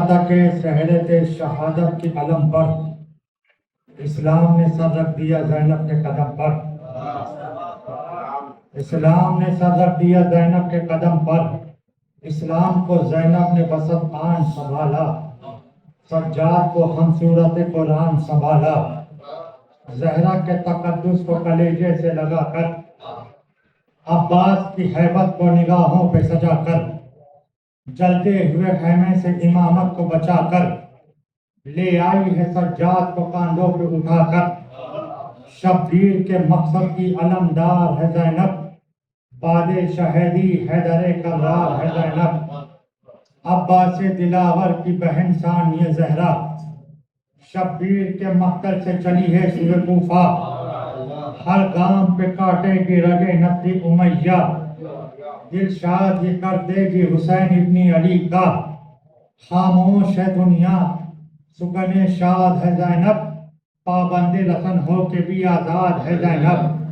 تھا کہ شہادت شہادت کی علم پر اسلام نے سر رکھ دیا زینب کے قدم پر، اسلام نے سر رکھ دیا زینب کے قدم پر، اسلام کو زینب نے بسط آن سنبھالا، سجاد کو ہم صورت قرآن سنبھالا، زہرا کے تقدس کو کلیجے سے لگا کر، عباس کی ہیبت کو نگاہوں پہ سجا کر، جلتے ہوئے خیمے سے امامت کو بچا کر، لے آئی ہے سجاد کو کاندھوں پہ اٹھا کر، شبیر کے مقصد کی علمدار ہے زینب، باد شہیدی حیدر کرار ہے زینب، عباس دلاور کی بہن ثانیہ زہرا، شبیر کے مقتل سے چلی ہے سوئے کوفہ، ہر گام پہ کاٹے گی رگے نفی امیہ، دل شاد یہ کر دے گی حسین ابن علی کا، خاموش ہے دنیا سکن شاد ہے زینب، پابند رسن ہو کے بھی آزاد ہے زینب۔